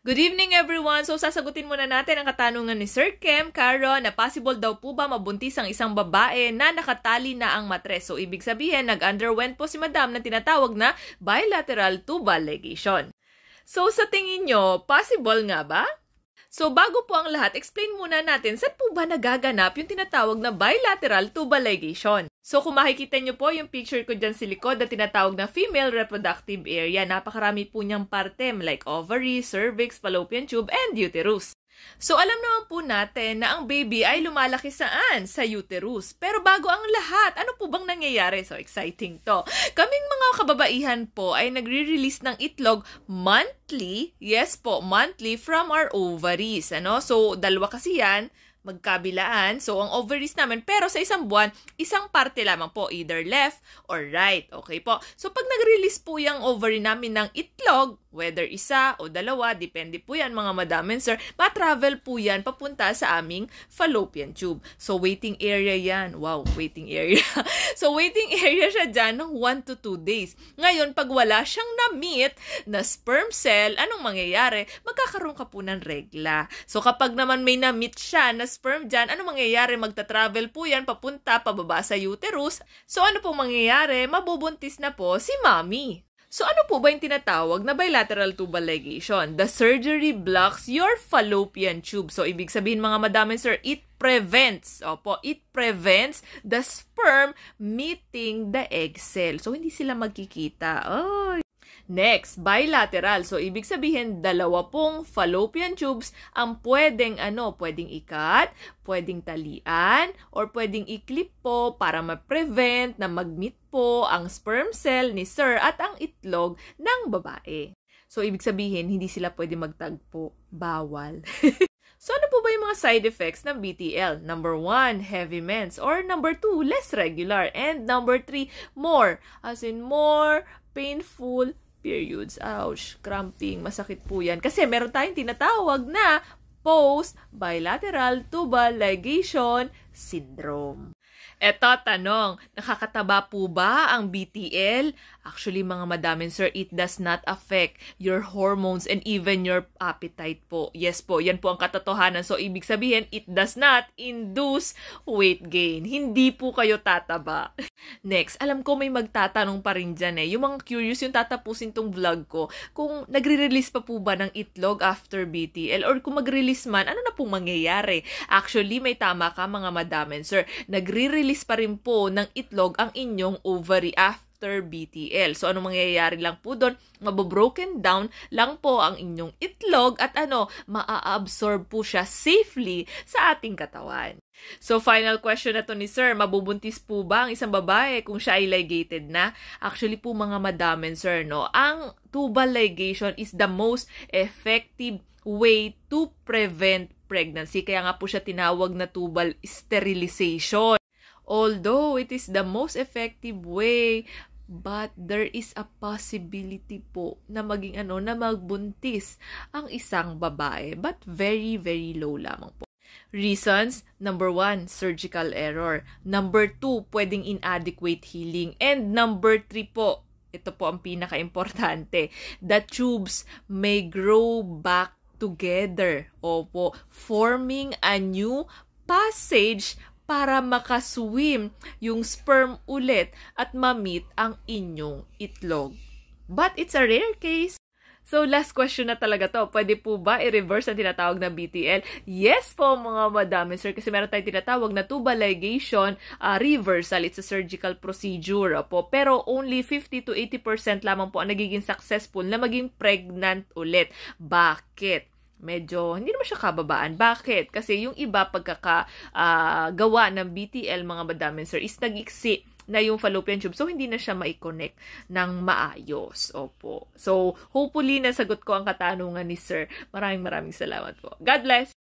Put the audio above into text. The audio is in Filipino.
Good evening everyone! So sasagutin muna natin ang katanungan ni Sir Kem, Caron, na possible daw po ba mabuntis ang isang babae na nakatali na ang matres? So ibig sabihin, nag-underwent po si Madam na tinatawag na bilateral tubal ligation. So sa tingin nyo, possible nga ba? So bago po ang lahat, explain muna natin saan po ba nagaganap yung tinatawag na bilateral tubal ligation. So kung makikita nyo po yung picture ko dyan sa likod na tinatawag na female reproductive area, napakarami po niyang parte like ovary, cervix, fallopian tube, and uterus. So alam naman po natin na ang baby ay lumalaki saan? Sa uterus. Pero bago ang lahat, ano po bang nangyayari? So exciting to. Kaming mga kababaihan po ay nagre-release ng itlog monthly, yes po, monthly from our ovaries. So dalawa kasi yan, magkabilaan. So, ang ovaries namin, pero sa isang buwan, isang parte lamang po, either left or right. Okay po? So, pag nag-release po yung ovary namin ng itlog, whether isa o dalawa, depende po yan mga madam and sir, ma-travel po yan papunta sa aming fallopian tube. So, waiting area yan. Wow, waiting area. So, waiting area siya dyan ng 1 to 2 days. Ngayon, pag wala siyang na-meet na sperm cell, anong mangyayari? Magkakaroon ka po ng regla. So, kapag naman may na-meet siya na sperm dyan, ano mangyayari? Magta-travel po yan papunta, pababa sa uterus. So, ano po mangyayari? Mabubuntis na po si mommy. So, ano po ba yung tinatawag na bilateral tubal ligation? The surgery blocks your fallopian tube. So, ibig sabihin mga madam and sir, it prevents the sperm meeting the egg cell. So, hindi sila magkikita. Oh. Next, bilateral. So, ibig sabihin, dalawa pong fallopian tubes ang pwedeng ikat, pwedeng talian, or pwedeng i-clip po para ma-prevent na mag-meet po ang sperm cell ni sir at ang itlog ng babae. So, ibig sabihin, hindi sila pwede magtagpo. Bawal. So, ano po ba yung mga side effects ng BTL? Number 1, heavy mens. Or number 2, less regular. And number 3, more. As in, more painful periods. Ouch, cramping, masakit po yan. Kasi meron tayong tinatawag na post-bilateral tubal ligation syndrome. Eto, tanong, nakakataba po ba ang BTL? Actually, mga madam and sir, it does not affect your hormones and even your appetite po. Yes po, yan po ang katotohanan. So, ibig sabihin, it does not induce weight gain. Hindi po kayo tataba. Next, alam ko may magtatanong pa rin dyan Yung mga curious yung tatapusin tong vlog ko. Kung nagre-release pa po ba ng itlog after BTL? Or kung mag-release man, ano na pong mangyayari? Actually, may tama ka mga madam and sir. Nagre-release pa rin po ng itlog ang inyong ovary after BTL. So, ano mangyayari lang po doon? Mabobroken down lang po ang inyong itlog at maa-absorb po siya safely sa ating katawan. So, final question na to ni sir, mabubuntis po ba ang isang babae kung siya ay ligated na? Actually po mga madam and sir, ang tubal ligation is the most effective way to prevent pregnancy. Kaya nga po siya tinawag na tubal sterilization. Although it is the most effective way, but there is a possibility po na maging na magbuntis ang isang babae. But very, very low lamang po. Reasons, number 1, surgical error. Number 2, pwedeng inadequate healing. And number 3 po, ito po ang pinaka-importante, the tubes may grow back together. Opo, forming a new passage para makaswim yung sperm ulit at ma-meet ang inyong itlog. But it's a rare case. So, last question na talaga to. Pwede po ba i-reverse ang tinatawag na BTL? Yes po, mga madam and sir, kasi meron tayong tinatawag na tubal ligation reversal. It's a surgical procedure po. Pero only 50 to 80% lamang po ang nagiging successful na maging pregnant ulit. Bakit? Medyo, hindi naman siya kababaan. Bakit? Kasi yung iba pagkakagawa ng BTL, mga madam and sir, is nag-iksi na yung fallopian tube. So, hindi na siya mai-connect ng maayos. Opo. So, hopefully, nasagot ko ang katanungan ni sir. Maraming salamat po. God bless!